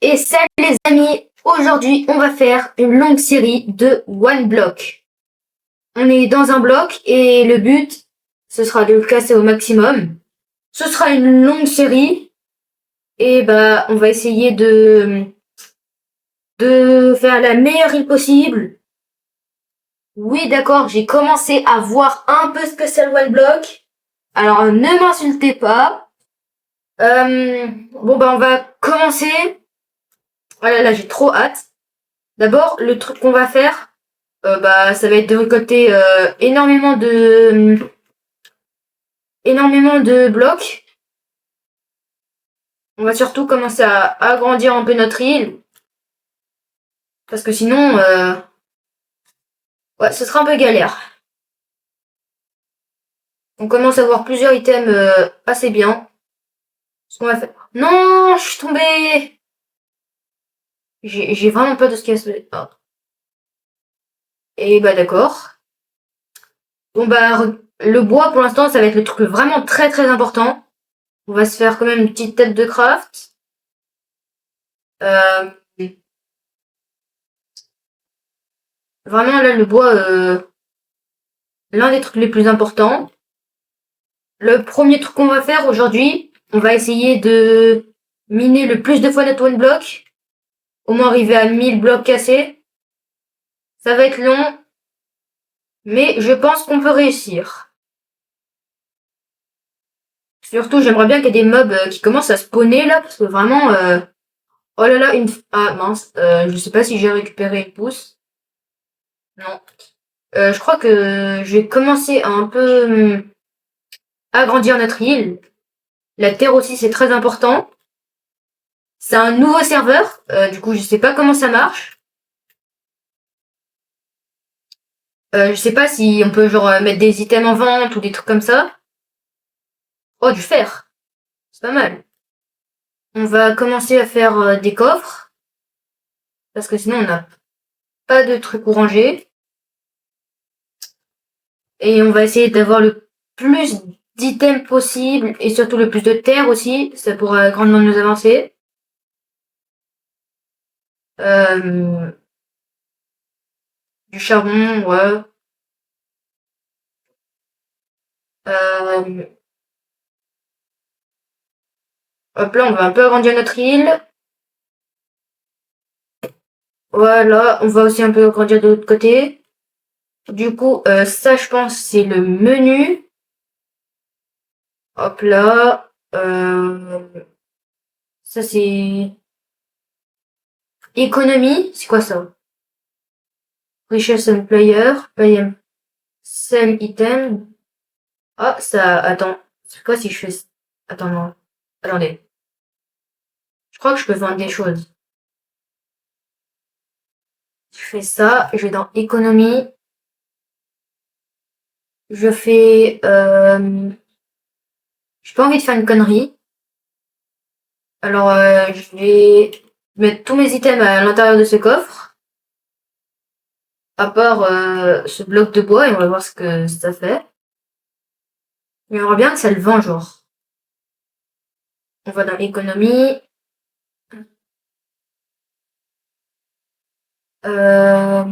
Et salut les amis, aujourd'hui on va faire une longue série de One Block. On est dans un bloc et le but, ce sera de le casser au maximum. Ce sera une longue série et on va essayer de faire la meilleure île possible. Oui d'accord, j'ai commencé à voir un peu ce que c'est le One Block. Alors ne m'insultez pas. On va commencer. Voilà, là j'ai trop hâte. D'abord, le truc qu'on va faire, ça va être de récolter énormément de blocs. On va surtout commencer à agrandir un peu notre île. Parce que sinon, ce sera un peu galère. On commence à avoir plusieurs items assez bien. Ce qu'on va faire... Non, je suis tombée. J'ai vraiment peur de ce qui va se passer. Oh. Et d'accord. Le bois pour l'instant, ça va être le truc vraiment très très important. On va se faire quand même une petite tête de craft. Vraiment là le bois, l'un des trucs les plus importants. Le premier truc qu'on va faire aujourd'hui, on va essayer de miner le plus de fois notre one block. Au moins arriver à 1000 blocs cassés. Ça va être long, mais je pense qu'on peut réussir. Surtout, j'aimerais bien qu'il y ait des mobs qui commencent à spawner là, parce que vraiment... Oh là là, Ah mince, je sais pas si j'ai récupéré une pousse. Non. Je crois que je vais commencer à un peu agrandir notre île. La terre aussi, c'est très important. C'est un nouveau serveur, du coup, je sais pas comment ça marche. Je sais pas si on peut genre mettre des items en vente ou des trucs comme ça. Oh, du fer. C'est pas mal. On va commencer à faire des coffres. Parce que sinon, on n'a pas de trucs pour ranger. Et on va essayer d'avoir le plus d'items possible et surtout le plus de terre aussi. Ça pourra grandement nous avancer. Du charbon, ouais. Hop là, on va un peu agrandir notre île. Voilà, on va aussi un peu agrandir de l'autre côté. Du coup, ça, je pense, c'est le menu. Hop là. Ça, c'est... Économie. C'est quoi ça? Richesse and player. Pay sell item. Ah, ça... Attends. C'est quoi si je fais... Attends, non. Attendez. Je crois que je peux vendre des choses. Je fais ça. Je vais dans économie. Je fais... J'ai pas envie de faire une connerie. Alors, je vais mettre tous mes items à l'intérieur de ce coffre. À part ce bloc de bois et on va voir ce que ça fait. J'aimerais bien que ça le vend, genre. On va dans l'économie. Euh...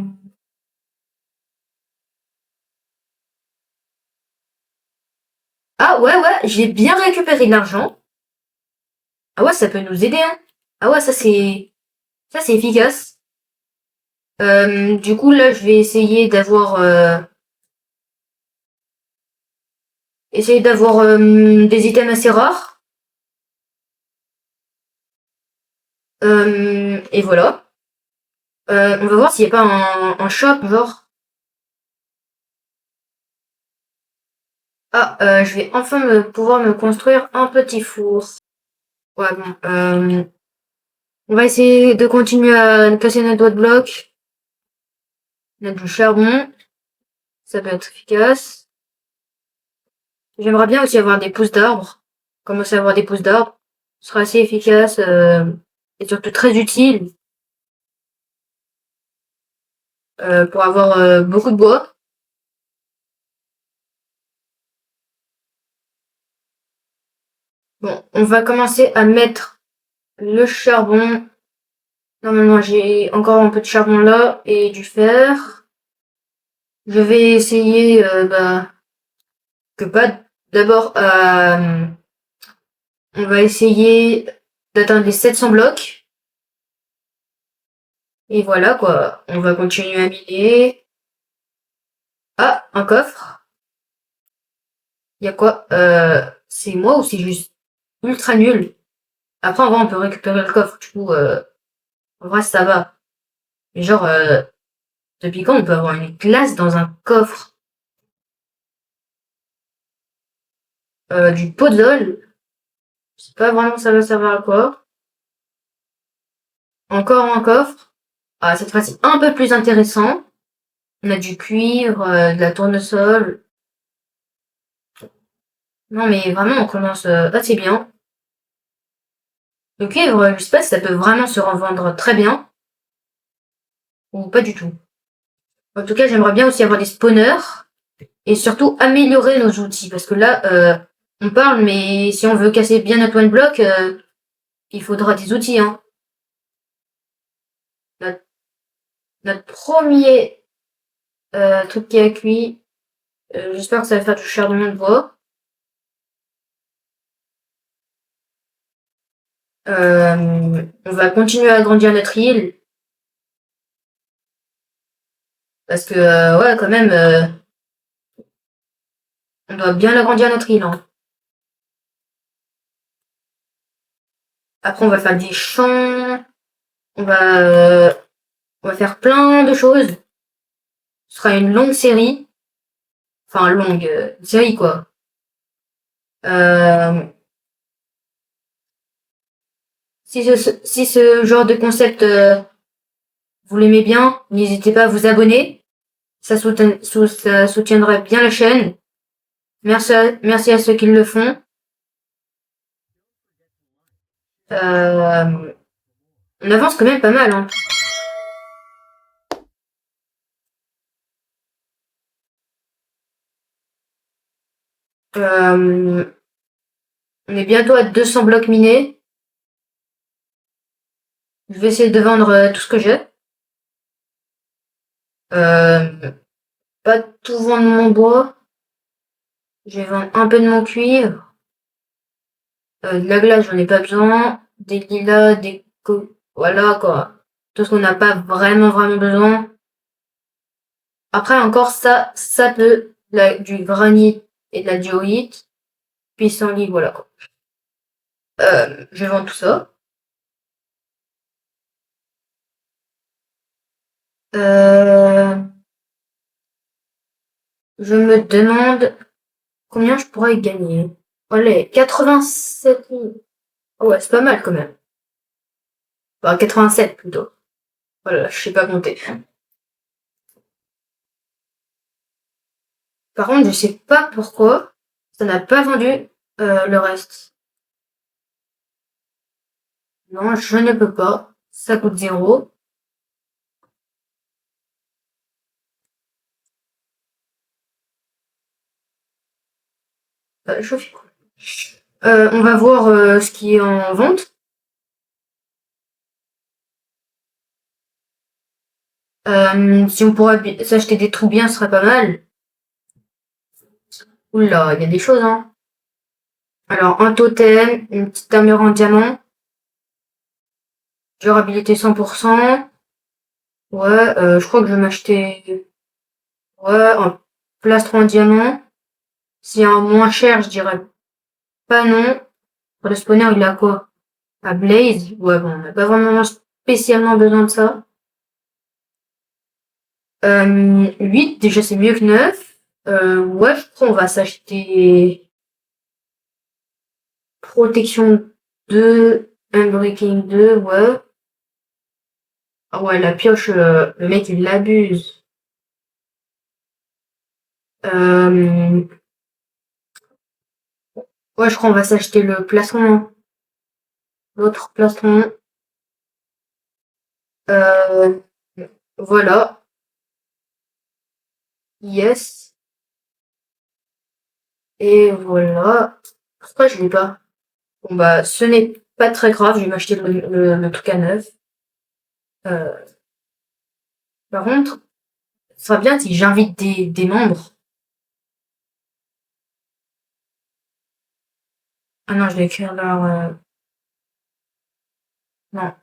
Ah ouais, j'ai bien récupéré de l'argent. Ah ouais, ça peut nous aider, hein. Ah ouais, ça c'est efficace. Du coup, là, je vais essayer d'avoir des items assez rares. Et voilà. On va voir s'il n'y a pas un shop, genre. Ah, je vais enfin pouvoir me construire un petit four. Ouais, bon. On va essayer de continuer à casser notre doigt de bloc. Mettre du charbon. Ça peut être efficace. J'aimerais bien aussi avoir des pousses d'arbres. Commencer à avoir des pousses d'arbres. Ce sera assez efficace et surtout très utile pour avoir beaucoup de bois. Bon, on va commencer à mettre le charbon Normalement, j'ai encore un peu de charbon là et du fer. Je vais essayer, que pas. D'abord, on va essayer d'atteindre les 700 blocs. Et voilà, quoi. On va continuer à miner. Ah, un coffre. Il y a quoi? C'est moi ou c'est juste ultra nul? Après, en vrai, on peut récupérer le coffre. Du coup, en vrai, ça va. Mais genre, depuis quand on peut avoir une glace dans un coffre? Du puzzle. Je sais pas vraiment ça va servir à quoi. Encore un coffre. Ah, cette fois-ci, un peu plus intéressant. On a du cuivre, de la tournesol. Non, mais vraiment, on commence assez bien. Le cuivre, je sais pas si ça peut vraiment se revendre très bien. Ou pas du tout. En tout cas, j'aimerais bien aussi avoir des spawners. Et surtout, améliorer nos outils. Parce que là, on parle, mais si on veut casser bien notre one block, il faudra des outils, hein. Notre, notre premier truc qui a cuit. J'espère que ça va faire toucher de monde bois. On va continuer à agrandir notre île. Parce que, ouais, quand même, on doit bien agrandir notre île, hein. Après, on va faire des champs. On va, euh, on va faire plein de choses. Ce sera une longue série. Enfin, longue série, quoi. Euh, si ce genre de concept, vous l'aimez bien, n'hésitez pas à vous abonner. Ça soutiendrait bien la chaîne. Merci à ceux qui le font. Euh, on avance quand même pas mal, hein. Euh, on est bientôt à 200 blocs minés. Je vais essayer de vendre tout ce que j'ai. Euh, Pas tout vendre mon bois. Je vais vendre un peu de mon cuivre. De la glace, j'en ai pas besoin. Des lilas, voilà quoi. Tout ce qu'on n'a pas vraiment besoin. Après encore ça peut du granit et de la diorite. Pissenlit, voilà quoi. Je vais vendre tout ça. Euh, je me demande combien je pourrais gagner. Allez, 87 000. Oh ouais, c'est pas mal quand même. Enfin, 87 plutôt. Voilà, je sais pas compter. Par contre, je sais pas pourquoi ça n'a pas vendu le reste. Non, je ne peux pas. Ça coûte 0. Je fais quoi? On va voir ce qui est en vente. Si on pourrait s'acheter des trous bien, ce serait pas mal. Oula, il y a des choses, hein. Alors, un totem, une petite armure en diamant, durabilité 100%. Ouais, je crois que je vais m'acheter un plastron en diamant. S'il y a un moins cher, je dirais pas non. Pour le spawner, il a quoi? À Blaze? Ouais, bon, on n'a pas vraiment spécialement besoin de ça. 8, déjà c'est mieux que 9. Ouais, je crois qu'on va s'acheter Protection 2, Unbreaking 2, ouais. Ah ouais, la pioche, le mec il l'abuse. Euh, ouais, je crois qu'on va s'acheter le plastron. L'autre plastron. Euh, voilà. Yes. Et voilà. Pourquoi je l'ai pas? Bon bah, ce n'est pas très grave, je vais m'acheter le truc à neuf. Euh, Par contre, ce serait bien si j'invite des membres. Ah non, je vais écrire leur... non.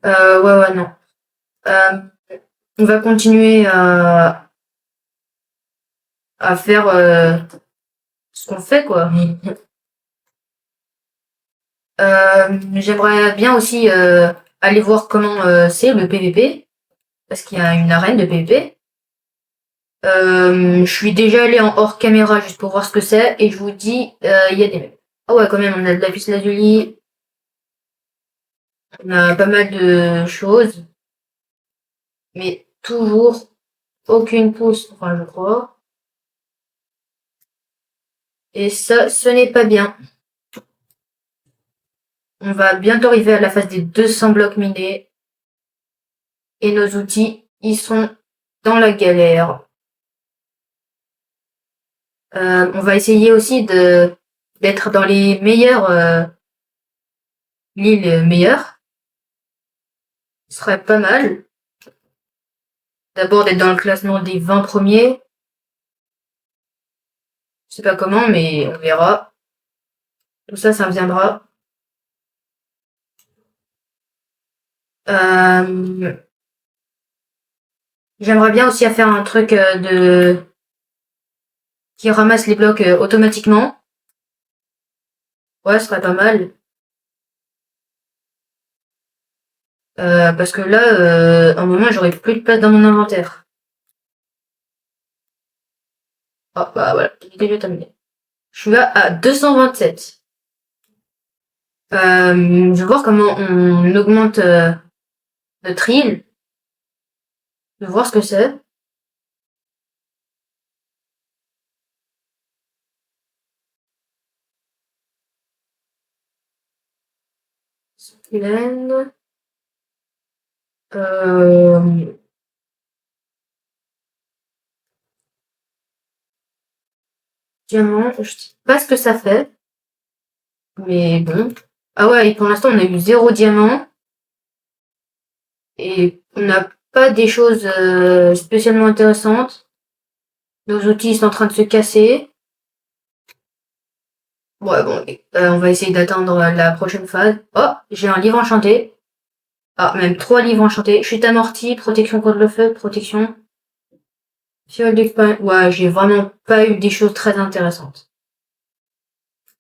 Ouais, non. Euh, on va continuer à faire ce qu'on fait, quoi. J'aimerais bien aussi aller voir comment c'est le PVP, parce qu'il y a une arène de PVP. Je suis déjà allé en hors caméra juste pour voir ce que c'est, et je vous dis, il y a des mecs. Ah ouais, quand même, on a de la piste lazuli, on a pas mal de choses, mais toujours aucune pousse, enfin je crois. Et ça, ce n'est pas bien. On va bientôt arriver à la phase des 200 blocs minés, et nos outils, ils sont dans la galère. On va essayer aussi d'être dans les meilleures l'île meilleure. Ce serait pas mal. D'abord d'être dans le classement des 20 premiers. Je sais pas comment, mais on verra. Tout ça, ça viendra. Euh, J'aimerais bien aussi faire un truc qui ramasse les blocs automatiquement. Ouais, ce serait pas mal. Parce que là, à un moment, j'aurais plus de place dans mon inventaire. Ah, bah voilà, j'ai déjà terminé. Je suis là à 227. Je vais voir comment on augmente notre île. Je vais voir ce que c'est. Hélène. Euh, Diamant, je sais pas ce que ça fait, mais bon. Ah ouais, et pour l'instant, on a eu 0 diamant. Et on n'a pas des choses spécialement intéressantes. Nos outils sont en train de se casser. Ouais, bon, on va essayer d'atteindre la prochaine phase. Oh, j'ai un livre enchanté. Ah, même 3 livres enchantés. Chute amortie, protection contre le feu, protection. Fiole d'expérience. Ouais, j'ai vraiment pas eu des choses très intéressantes.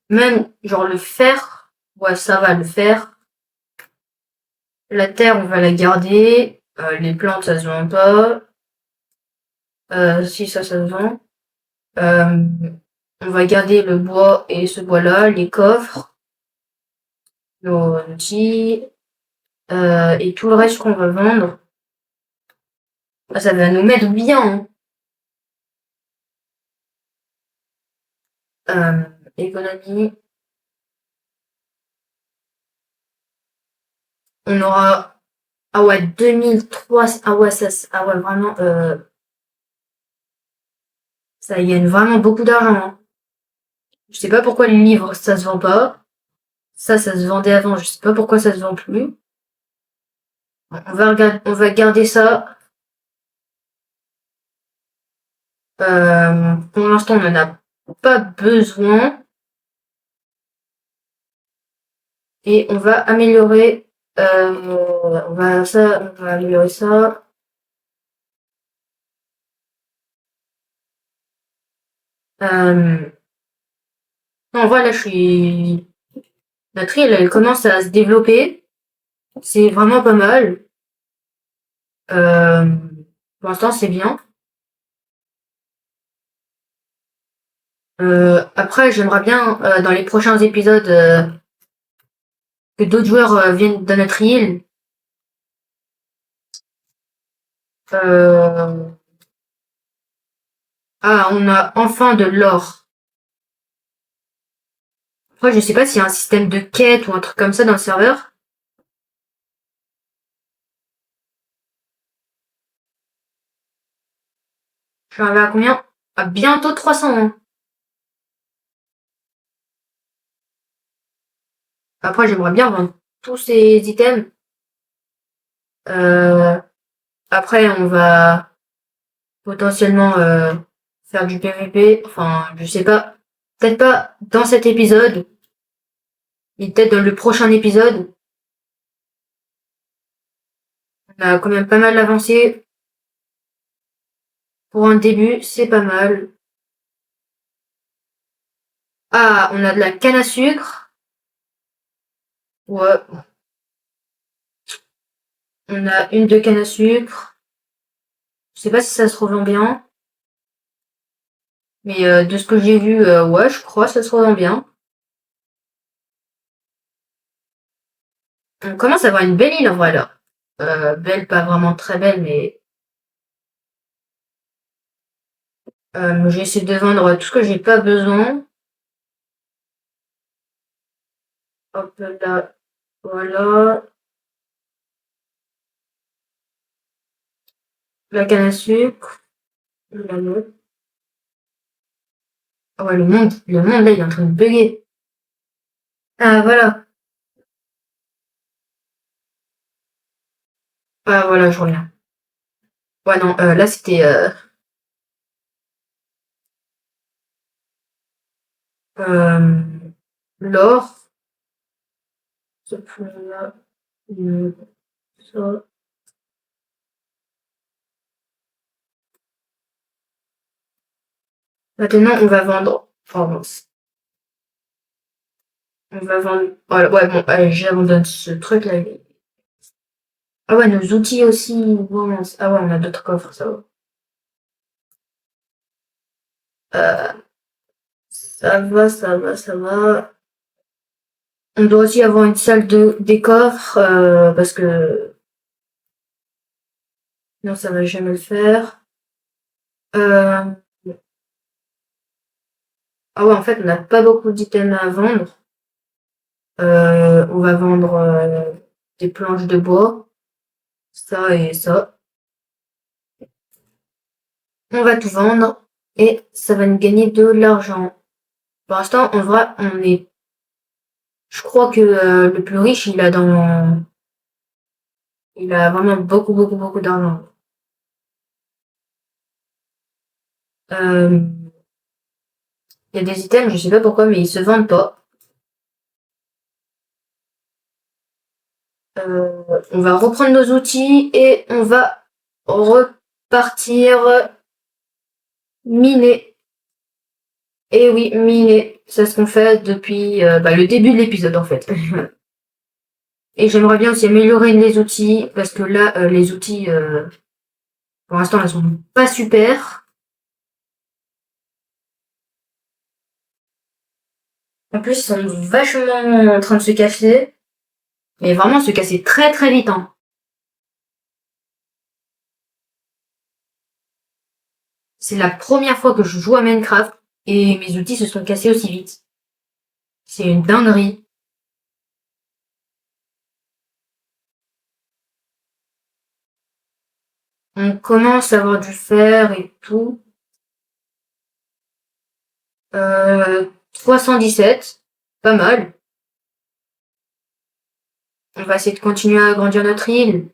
Même, genre, le fer. Ouais, ça va, le fer. La terre, on va la garder. Les plantes, ça se vend pas. Si, ça se vend. Euh, on va garder le bois et ce bois-là, les coffres, nos outils, et tout le reste qu'on va vendre. Ah, ça va nous mettre bien, hein. Économie. On aura... Ah ouais, 2003. Ah ouais, ah ouais, vraiment, ça gagne vraiment beaucoup d'argent, hein. Je sais pas pourquoi les livres, ça se vend pas. Ça se vendait avant, je sais pas pourquoi ça se vend plus. On va garder ça. Pour l'instant, on en a pas besoin. Et on va améliorer. On va améliorer ça. Euh, non, voilà, je suis. Notre île, elle commence à se développer. C'est vraiment pas mal. Euh, pour l'instant, c'est bien. Après, j'aimerais bien, dans les prochains épisodes, que d'autres joueurs viennent dans notre île. Euh, Ah, on a enfin de l'or. Après, je sais pas s'il y a un système de quête ou un truc comme ça dans le serveur. Je suis arrivé à combien? À bientôt 300, hein. Après, j'aimerais bien vendre tous ces items. Euh, Après, on va potentiellement faire du PVP. Enfin, je sais pas. Peut-être pas dans cet épisode, mais peut-être dans le prochain épisode. On a quand même pas mal avancé. Pour un début, c'est pas mal. Ah, on a de la canne à sucre. Ouais, on a une de canne à sucre. Je sais pas si ça se revend bien, mais de ce que j'ai vu, ouais, je crois que ça se revend bien. On commence à avoir une belle île en vrai là. Belle, pas vraiment très belle, mais j'essaie de vendre tout ce que j'ai pas besoin. Hop là, voilà. La canne à sucre, la note. Ah ouais, le monde là, il est en train de bugger. Ah voilà, ah voilà, je reviens. Ouais non, là c'était euh, l'or. Ce point-là, ça. Maintenant, on va vendre. Oh mince. On va vendre. Voilà, ouais, bon, allez, j'abandonne ce truc-là. Ah ouais, nos outils aussi. Bon, mince. Ah ouais, on a d'autres coffres, ça va. Euh, Ça va, ça va, ça va. On doit aussi avoir une salle des coffres, parce que non, ça va jamais le faire. Euh, ah ouais, en fait, on n'a pas beaucoup d'items à vendre. On va vendre des planches de bois, ça et ça. On va tout vendre et ça va nous gagner de l'argent. Pour l'instant, en vrai, on est. Je crois que le plus riche, il a vraiment beaucoup, beaucoup, beaucoup d'argent. Euh, Il y a des items, je sais pas pourquoi, mais ils se vendent pas. On va reprendre nos outils et on va repartir miner. Et oui, miner. C'est ce qu'on fait depuis le début de l'épisode en fait. Et j'aimerais bien aussi améliorer les outils parce que là, les outils, pour l'instant, elles sont pas super. En plus, ils sont vachement en train de se casser. Mais vraiment se casser très très vite, hein. C'est la première fois que je joue à Minecraft et mes outils se sont cassés aussi vite. C'est une dinguerie. On commence à avoir du fer et tout. 317. Pas mal. On va essayer de continuer à agrandir notre île.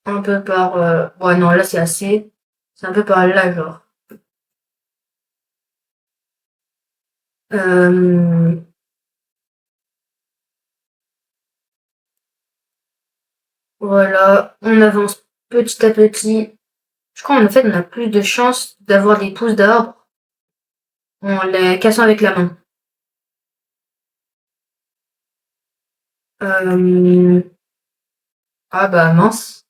Un peu par... Ouais, non, là c'est assez. C'est un peu par là, genre. Euh, voilà, on avance petit à petit. Je crois en fait on a plus de chances d'avoir des pousses d'arbres en les cassant avec la main. Euh, Ah bah mince.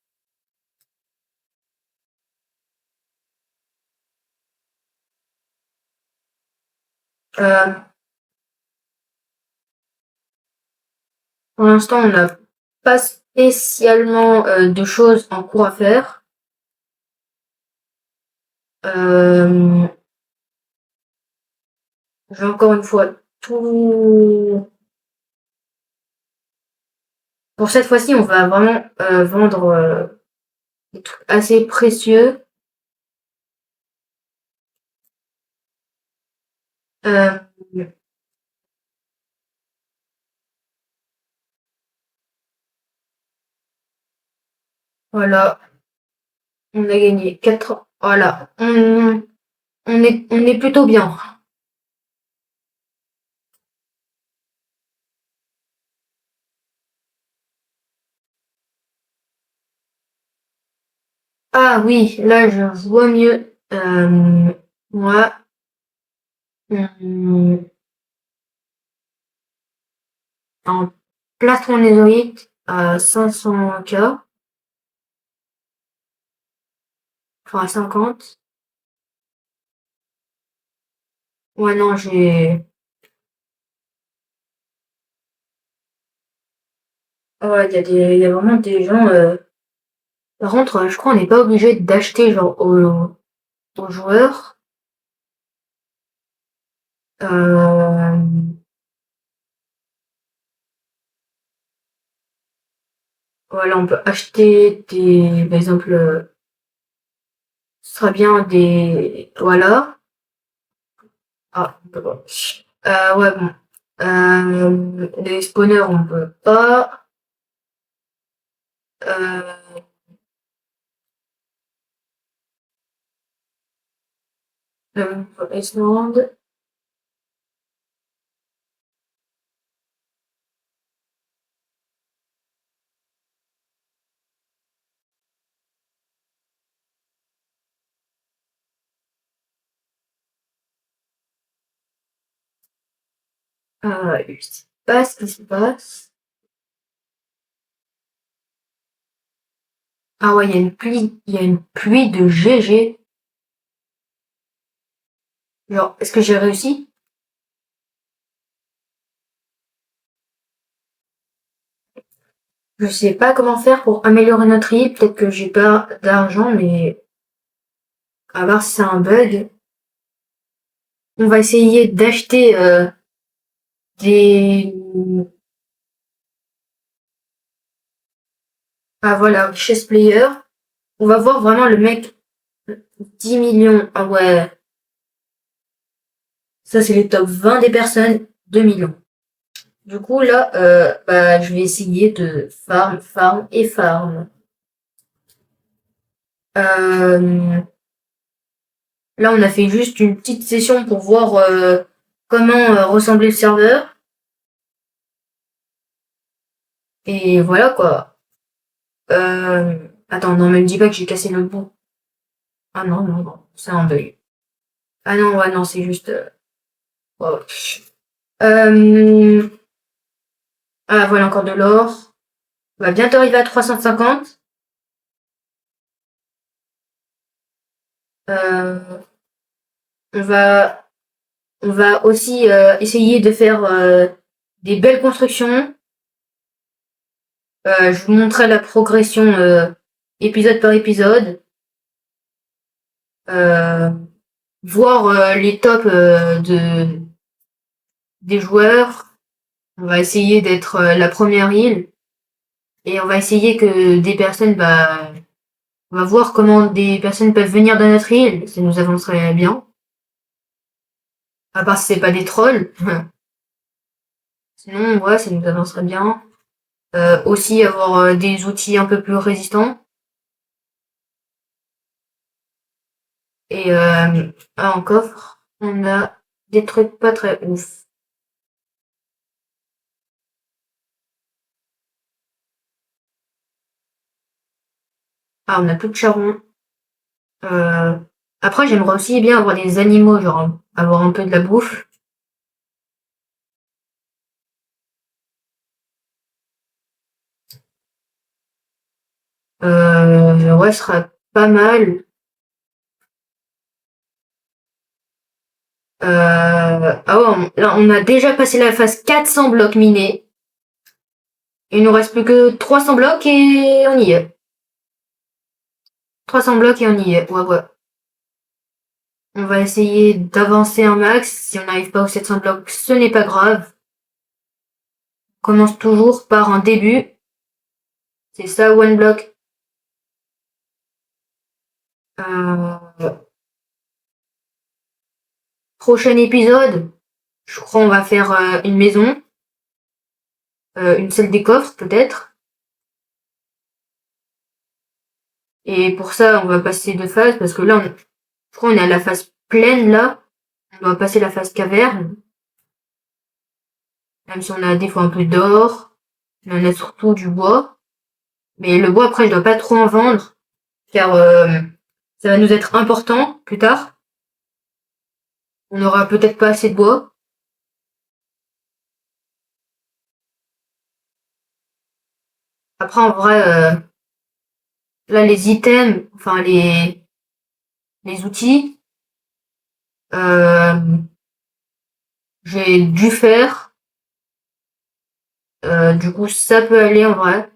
Euh, pour l'instant, on n'a pas spécialement de choses en cours à faire. Euh, j'ai encore une fois tout. Pour cette fois-ci, on va vraiment vendre des trucs assez précieux. Euh, Voilà, on a gagné 4. Voilà, on est plutôt bien. Ah oui, là je vois mieux. Moi, hum, en plastron mésoïde à 500K, enfin à 50. Ouais, non, ouais, il y a vraiment des gens. Par contre, je crois qu'on n'est pas obligé d'acheter genre aux joueurs. Euh, voilà, on peut acheter des, par exemple, ce sera bien des, voilà. Ah, on peut pas. Ouais, bon. Les spawners, on peut pas. Euh, Iceland. Je sais pas ce qui se passe. Ah ouais, il y a une pluie de GG. Genre, est-ce que j'ai réussi? Je sais pas comment faire pour améliorer notre île. Peut-être que j'ai pas d'argent, mais à voir si c'est un bug. On va essayer d'acheter des... Ah voilà, chess player. On va voir vraiment le mec 10 millions. Ah ouais, ça c'est les top 20 des personnes, 2 millions. Du coup là, bah, je vais essayer de farm et farm. Euh, Là on a fait juste une petite session pour voir comment ressemblait le serveur. Et voilà quoi. Attends, non, me dis pas que j'ai cassé le bout. Ah non, non, non, c'est un bug. Ah non, ouais, non, c'est juste... wow. Euh, Ah, voilà encore de l'or. On va bientôt arriver à 350. Euh, on va, on va aussi essayer de faire des belles constructions. Je vous montrerai la progression épisode par épisode. Euh, Voir les tops des joueurs. On va essayer d'être la première île. Et on va essayer que des personnes, bah, on va voir comment des personnes peuvent venir dans notre île. Ça nous avancerait bien. À part si c'est pas des trolls. Sinon, ouais, ça nous avancerait bien. Aussi avoir des outils un peu plus résistants. Et en coffre, on a des trucs pas très ouf. Ah, on a plus de charbon. Euh, Après, j'aimerais aussi bien avoir des animaux, genre avoir un peu de la bouffe. Ouais, ce sera pas mal. Ah ouais, là, on a déjà passé la phase 400 blocs minés. Il nous reste plus que 300 blocs et on y est. 300 blocs et on y est. Ouais, ouais. On va essayer d'avancer un max. Si on n'arrive pas aux 700 blocs, ce n'est pas grave. On commence toujours par un début. C'est ça, one block. Euh, Prochain épisode, je crois on va faire une maison. Une salle des coffres, peut-être. Et pour ça, on va passer de phase, parce que là, je crois qu'on est à la phase pleine, là. On va passer la phase caverne. Même si on a des fois un peu d'or. Mais on a surtout du bois. Mais le bois, après, je dois pas trop en vendre. Car ça va nous être important plus tard. On aura peut-être pas assez de bois. Après, en vrai, là, les items, enfin les outils, euh, j'ai dû faire. Du coup, ça peut aller en vrai.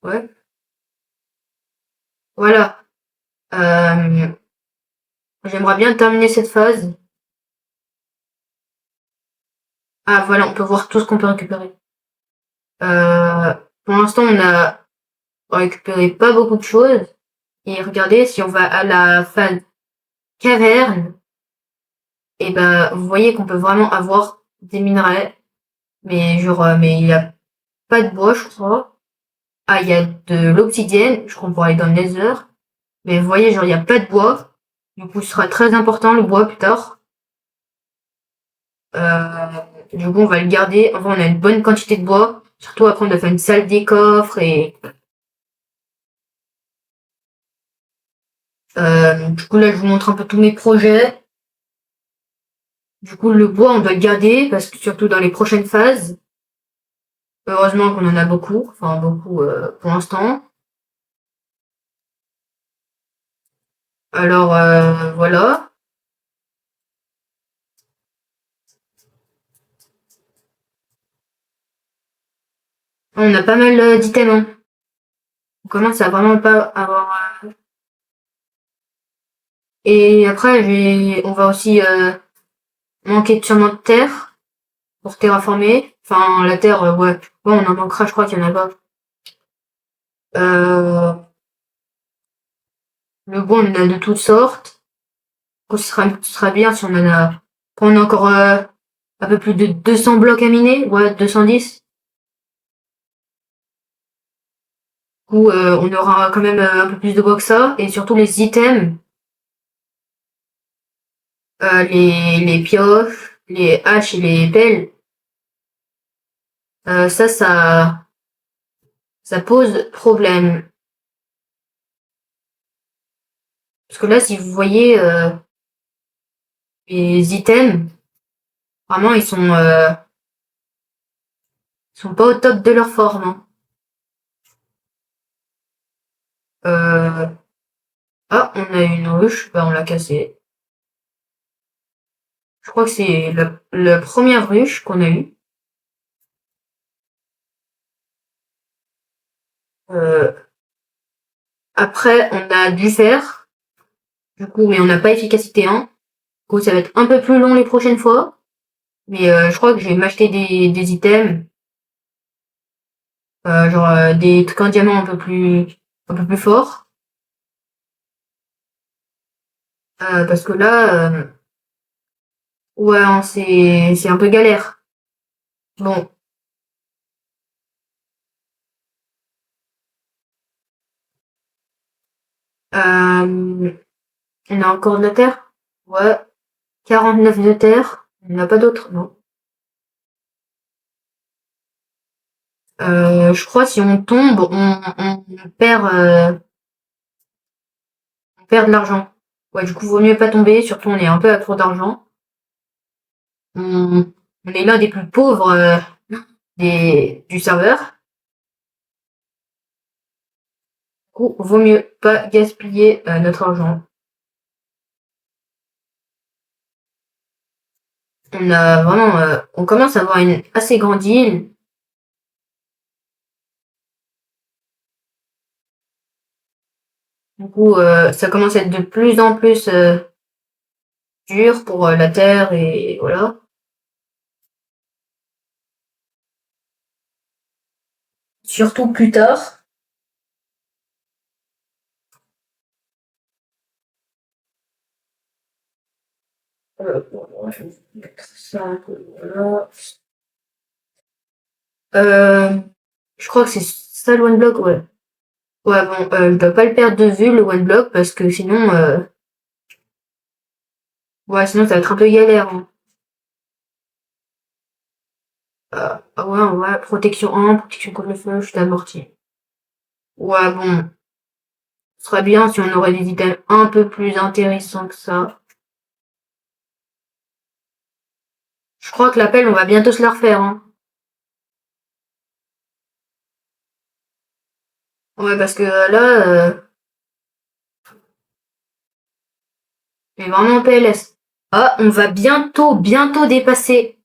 Ouais. Voilà. Euh, J'aimerais bien terminer cette phase. Ah, voilà, on peut voir tout ce qu'on peut récupérer. Euh, pour l'instant, on a récupéré pas beaucoup de choses. Et regardez, si on va à la phase caverne, et ben, vous voyez qu'on peut vraiment avoir des minerais. Mais genre, mais il y a pas de bois, je crois. Ah, il y a de l'obsidienne. Je crois qu'on pourrait aller dans le nether. Mais vous voyez, genre, il y a pas de bois. Du coup, ce sera très important, le bois, plus tard. Euh, du coup, on va le garder. Enfin, on a une bonne quantité de bois. Surtout après, on doit faire une salle des coffres et du coup, là, je vous montre un peu tous mes projets. Du coup, le bois, on doit le garder parce que surtout dans les prochaines phases. Heureusement qu'on en a beaucoup. Enfin, beaucoup pour l'instant. Alors, voilà. On a pas mal d'items, hein. On commence à vraiment pas avoir... Et après, on va aussi manquer sûrement de terre pour terraformer. Enfin, la terre, ouais. Bon, on en manquera, je crois qu'il y en a pas. Euh, le bois, on en a de toutes sortes. Ce sera bien si on en a... On a encore un peu plus de 200 blocs à miner. Ouais, 210. Du coup, on aura quand même un peu plus de bois que ça. Et surtout les items, les pioches, les haches et les pelles. Ça pose problème. Parce que là, si vous voyez les items, vraiment, ils sont pas au top de leur forme, hein. Euh, Ah, on a une ruche, bah on l'a cassée. Je crois que c'est la première ruche qu'on a eue. Euh, Après, on a du fer, du coup, mais on n'a pas efficacité 1. Du coup, ça va être un peu plus long les prochaines fois. Mais je crois que je vais m'acheter des items, genre des trucs en diamant un peu plus forts. Parce que là, ouais, hein, c'est un peu galère. Bon, on a encore de la terre. Ouais, 49 de terre. Il n'y en a pas d'autres, non. Je crois si on tombe, on perd de l'argent. Ouais, du coup, vaut mieux pas tomber, surtout on est un peu à trop d'argent. On, on est l'un des plus pauvres du serveur. Du coup, vaut mieux pas gaspiller notre argent. On commence à avoir une assez grande île. Du coup, ça commence à être de plus en plus dur pour la terre et voilà. Surtout plus tard. Bon, je vais mettre ça un peu là. Je crois que c'est ça le one block, ouais. Ouais, bon, je dois pas le perdre de vue, le one block, parce que sinon, ouais, sinon ça va être un peu galère, hein. Ah ouais, protection 1, protection contre le feu, chute amorti. Ouais, bon, ce serait bien si on aurait des items un peu plus intéressants que ça. Je crois que l'appel, on va bientôt se la refaire, hein. Ouais, parce que là, c'est vraiment PLS. Ah, on va bientôt dépasser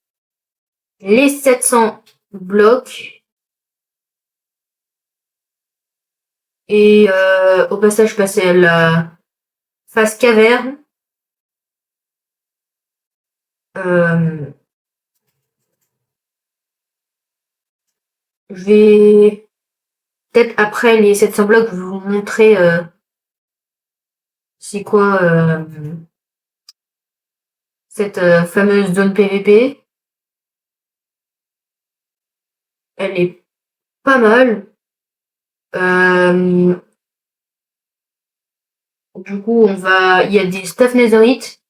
les 700 blocs. Et au passage, passer à la phase caverne. Euh, je vais peut-être après les 700 blocs vous montrer c'est quoi cette fameuse zone PVP. Elle est pas mal. Euh, du coup, il y a des staff netherite.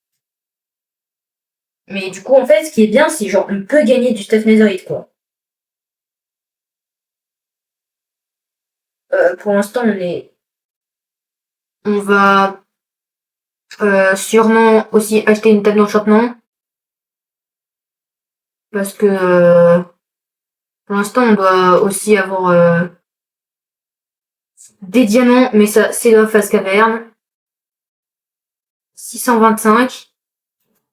Mais du coup, en fait, ce qui est bien, c'est genre, on peut gagner du staff netherite, quoi. Pour l'instant, on va sûrement aussi acheter une table d'enchantement. Parce que pour l'instant, on doit aussi avoir des diamants, mais ça, c'est dans la phase caverne. 625.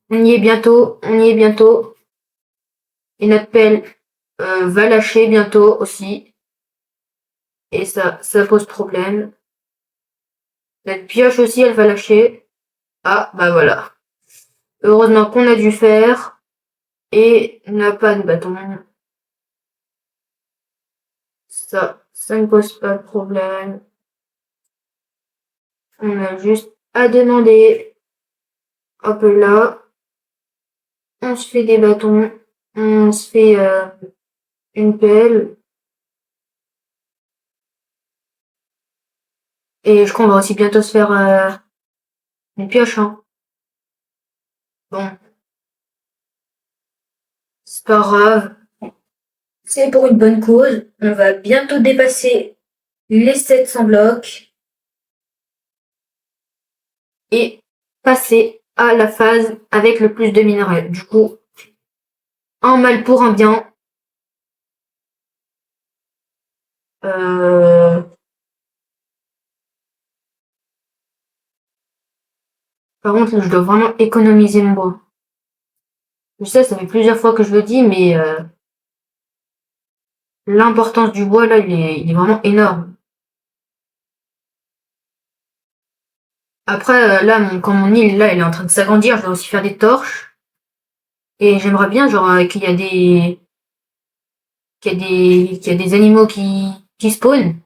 On y est bientôt, on y est bientôt. Et notre pelle va lâcher bientôt aussi. Et ça pose problème. Notre pioche aussi, elle va lâcher. Ah, bah voilà. Heureusement qu'on a dû faire. Et on n'a pas de bâton. Ça ne pose pas de problème. On a juste à demander. Hop là. On se fait des bâtons. On se fait une pelle. Et je crois qu'on va aussi bientôt se faire une pioche, hein. Bon, c'est pas grave. C'est pour une bonne cause. On va bientôt dépasser les 700 blocs et passer à la phase avec le plus de minerais. Du coup, un mal pour un bien. Euh, Par contre, je dois vraiment économiser mon bois. Je sais, ça fait plusieurs fois que je le dis, mais l'importance du bois, là, il est vraiment énorme. Après, là, quand mon île, là, elle est en train de s'agrandir, je vais aussi faire des torches. Et j'aimerais bien, genre, qu'il y a des animaux qui spawnent.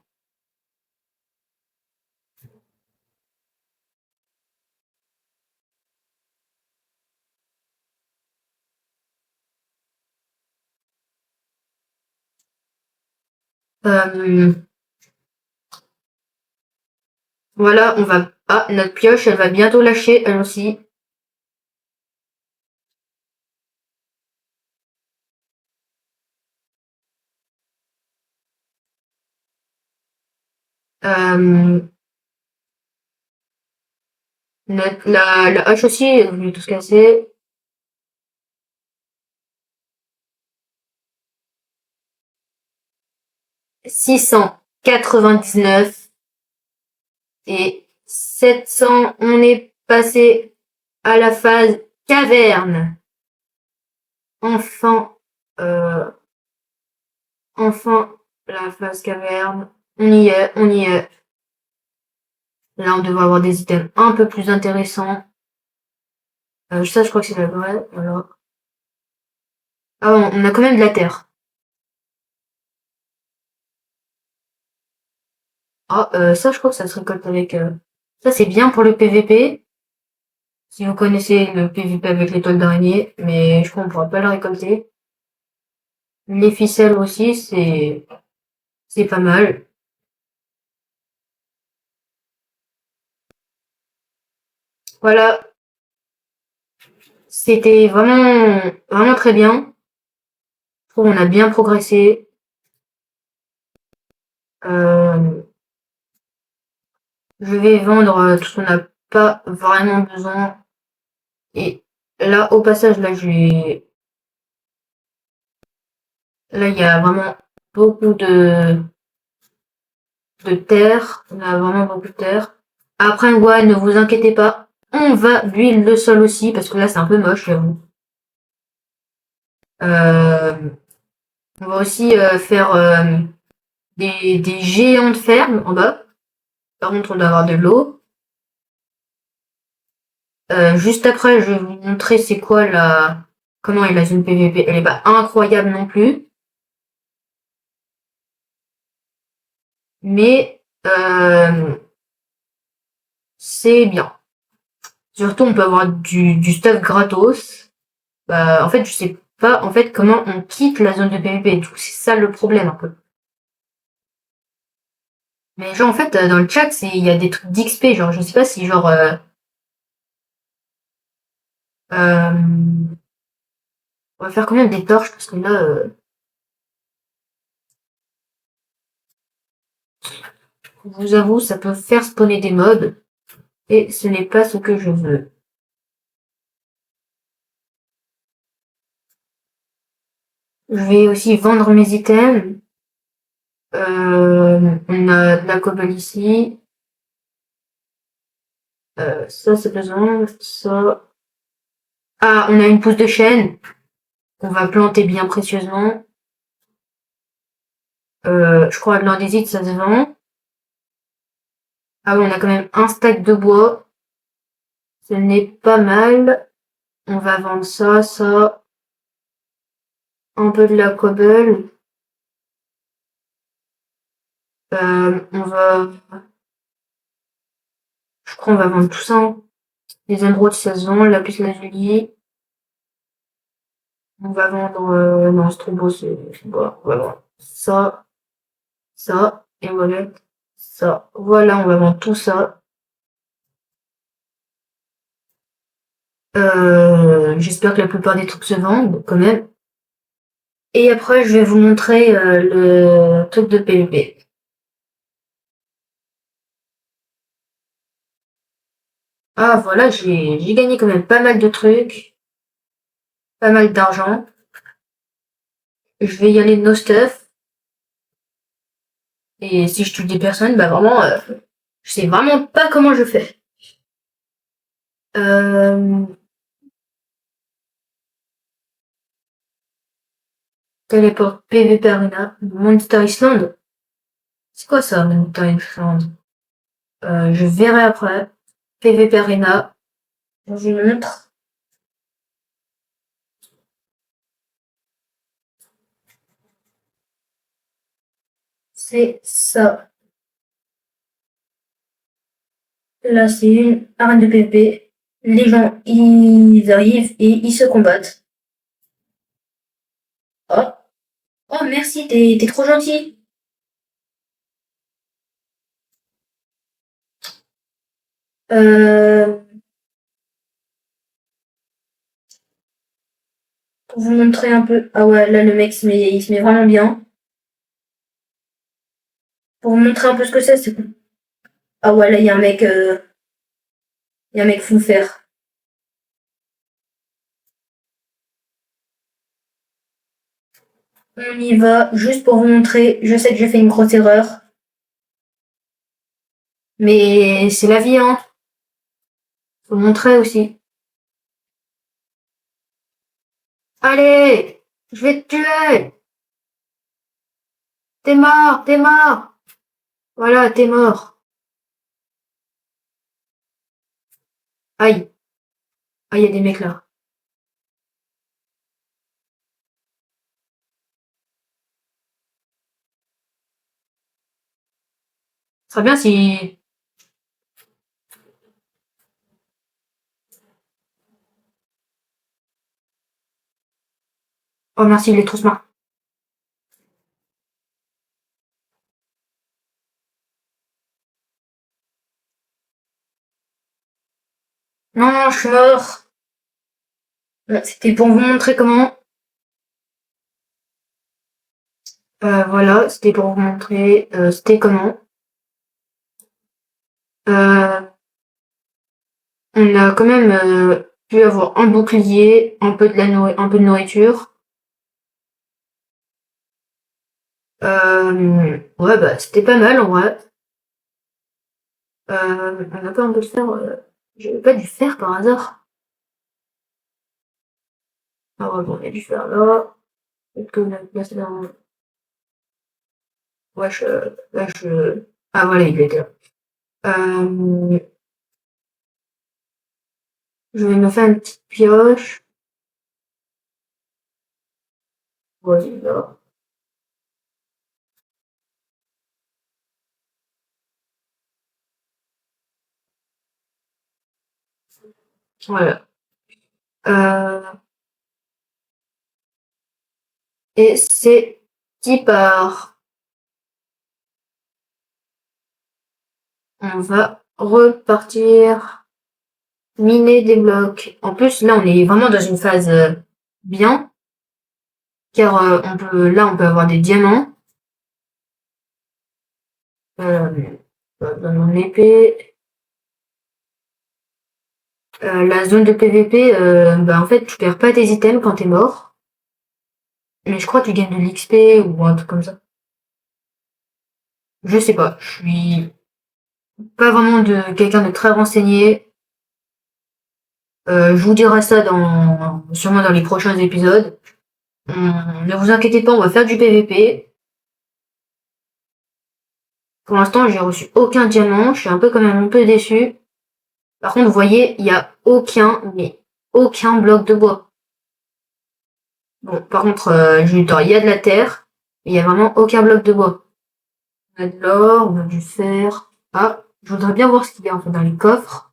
Euh, voilà, ah, notre pioche, elle va bientôt lâcher, elle aussi. La hache aussi, elle est venue tout se casser. 699 et 700. On est passé à la phase caverne. Enfin, euh, enfin, la phase caverne. On y est, on y est. Là, on devrait avoir des items un peu plus intéressants. Ça, je crois que c'est la vraie. Voilà. Ah, on a quand même de la terre. Ah, ça, je crois que ça se récolte avec... Ça, c'est bien pour le PVP. Si vous connaissez le PVP avec l'étoile d'araignée, mais je crois qu'on pourra pas le récolter. Les ficelles aussi, c'est C'est pas mal. Voilà, c'était vraiment très bien. Je trouve qu'on a bien progressé. Euh, je vais vendre tout ce qu'on n'a pas vraiment besoin. Et là, au passage, là, il y a vraiment beaucoup de terre. On a vraiment beaucoup de terre. Après, ouais, ne vous inquiétez pas. On va build le sol aussi, parce que là, c'est un peu moche, j'avoue. Euh, on va aussi faire des géantes fermes en bas. Par contre, on doit avoir de l'eau. Juste après, je vais vous montrer c'est quoi comment est la zone PVP. Elle est pas incroyable non plus, mais c'est bien. Surtout, on peut avoir du stuff gratos. En fait, je sais pas en fait comment on quitte la zone de PVP et tout. C'est ça le problème un peu. Mais genre en fait, dans le chat, il y a des trucs d'XP. Genre, je sais pas si genre euh, on va faire combien des torches parce que là, je vous avoue, ça peut faire spawner des mobs et ce n'est pas ce que je veux. Je vais aussi vendre mes items. On a de la cobble ici. Ça, c'est besoin. Ça. Ah, on a une pousse de chêne qu'on va planter bien précieusement. Je crois que l'andésite, ça se vend. Ah oui, on a quand même un stack de bois. Ce n'est pas mal. On va vendre ça, ça. Un peu de la cobble. On va... Je crois qu'on va vendre tout ça, hein. Les émeraudes, ça se vend. La puce lazuli. On va vendre... non, c'est trop beau. Bon, on va vendre ça, ça. Et voilà. Ça. Voilà, on va vendre tout ça. J'espère que la plupart des trucs se vendent, quand même. Et après, je vais vous montrer le truc de PvP. Ah, voilà, j'ai gagné quand même pas mal de trucs. Pas mal d'argent. Je vais y aller no stuff. Et si je tue des personnes, bah vraiment, je sais vraiment pas comment je fais. Euh, Téléport PvP Arena. Monster Island. C'est quoi ça, Monster Island? Je verrai après. PvP Arena. Je vous montre. C'est ça. Là, c'est une arène de PvP. Les gens, ils arrivent et ils se combattent. Oh, oh merci, t'es trop gentil. Euh, pour vous montrer un peu. Ah ouais, là, le mec, il se met vraiment bien. Pour vous montrer un peu ce que c'est. Ah ouais, là, il y a un mec fou faire. On y va, juste pour vous montrer. Je sais que j'ai fait une grosse erreur. Mais c'est la vie, hein. Faut le montrer aussi. Allez! Je vais te tuer! T'es mort! T'es mort! Voilà, t'es mort. Aïe. Ah, il y a des mecs là. Ce serait bien si... Oh merci, il est trop smart. Non, je suis mort. C'était pour vous montrer comment. Voilà, c'était pour vous montrer c'était comment. Euh, on a quand même pu avoir un bouclier, un peu de nourriture. Ouais, bah c'était pas mal en vrai. On a pas un peu de fer. J'avais pas du fer par hasard. Ah ouais, bon, il y a du fer là. Peut-être qu'on a placé dans. Ouais, Ah voilà, il était là. Euh, je vais me faire une petite pioche. Voilà. Voilà. Euh, et c'est qui part. On va repartir miner des blocs. En plus, là, on est vraiment dans une phase bien, car on peut avoir des diamants. Euh, dans mon épée. La zone de PVP, bah en fait, tu perds pas tes items quand t'es mort. Mais je crois que tu gagnes de l'XP ou un truc comme ça. Je sais pas. Je suis pas vraiment de quelqu'un de très renseigné. Je vous dirai ça sûrement dans les prochains épisodes. Ne vous inquiétez pas, on va faire du PVP. Pour l'instant, j'ai reçu aucun diamant. Je suis un peu quand même un peu déçu. Par contre, vous voyez, il y a mais aucun bloc de bois. Bon, par contre, j'ai eu tort, il y a de la terre, mais il y a vraiment aucun bloc de bois. On a de l'or, on a du fer. Ah, je voudrais bien voir ce qu'il y a en fait dans les coffres.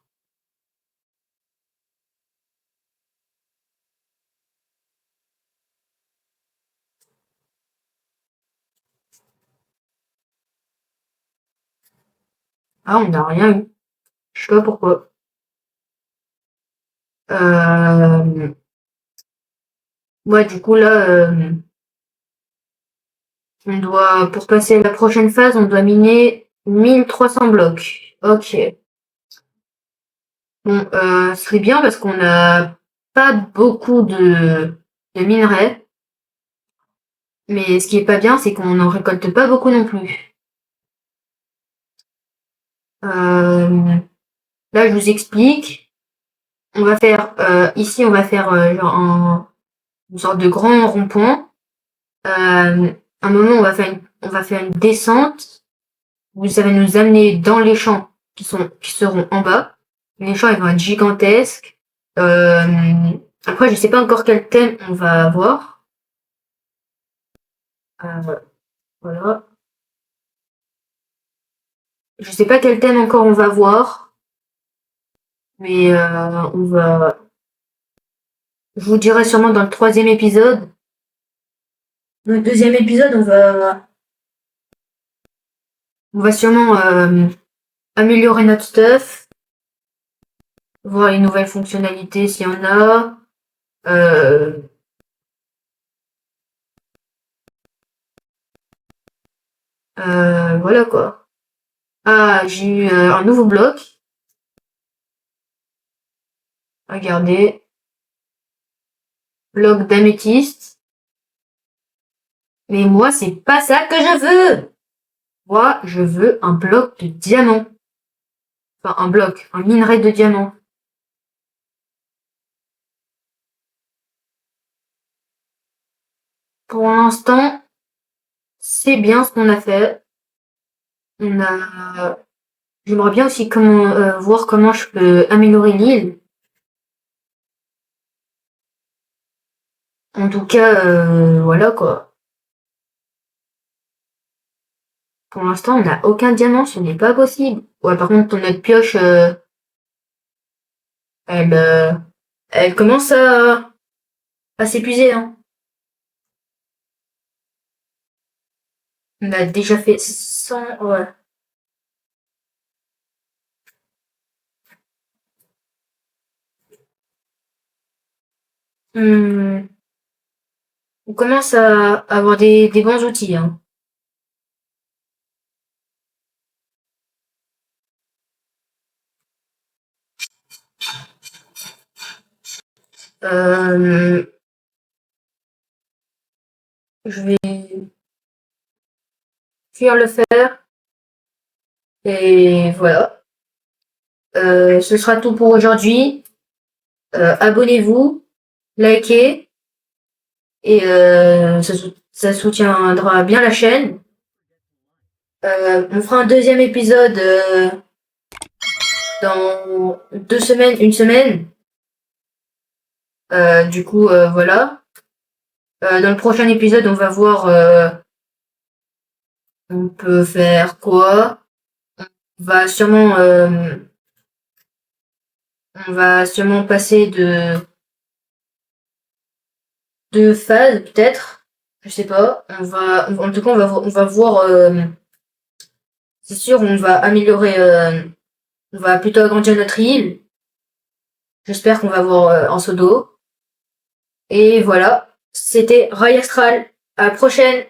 Ah, on n'a rien eu. Je sais pas pourquoi. Euh... Ouais, du coup là, pour passer à la prochaine phase, on doit miner 1300 blocs. Ok. Bon, ce serait bien parce qu'on n'a pas beaucoup de minerais. Mais ce qui est pas bien, c'est qu'on n'en récolte pas beaucoup non plus. Euh, Là, je vous explique. On va faire ici, on va faire une sorte de grand rond-point. Un moment, on va faire une descente où ça va nous amener dans les champs qui seront en bas. Les champs, ils vont être gigantesques. Euh, Après, je sais pas encore quel thème on va avoir. Voilà. Je sais pas quel thème encore on va voir, mais je vous dirai sûrement dans le troisième épisode. Dans le deuxième épisode, on va sûrement améliorer notre stuff, voir les nouvelles fonctionnalités s'il y en a. Euh, voilà quoi. Ah, j'ai eu un nouveau bloc. Regardez. Bloc d'améthyste. Mais moi, c'est pas ça que je veux. Moi, je veux un bloc de diamant. Enfin, un minerai de diamant. Pour l'instant, c'est bien ce qu'on a fait. On a... J'aimerais bien aussi voir comment je peux améliorer l'île. En tout cas, voilà quoi. Pour l'instant, on n'a aucun diamant, ce n'est pas possible. Ouais, par contre, notre pioche, elle, euh, elle commence à s'épuiser, hein. On a déjà fait 100, ouais. Hmm, on commence à avoir des bons outils, hein. Euh, je vais fuir le fer et voilà. Ce sera tout pour aujourd'hui. Abonnez-vous, likez et ça soutiendra bien la chaîne. On fera un deuxième épisode dans 2 semaines, une semaine. Voilà. Dans le prochain épisode, on va voir. On peut faire quoi? On va sûrement, on va sûrement passer de phases peut-être. Je sais pas. En tout cas, on va voir. C'est sûr, on va améliorer. On va plutôt agrandir notre île. J'espère qu'on va voir en seau d'eau. Et voilà. C'était Rail Astral. À la prochaine.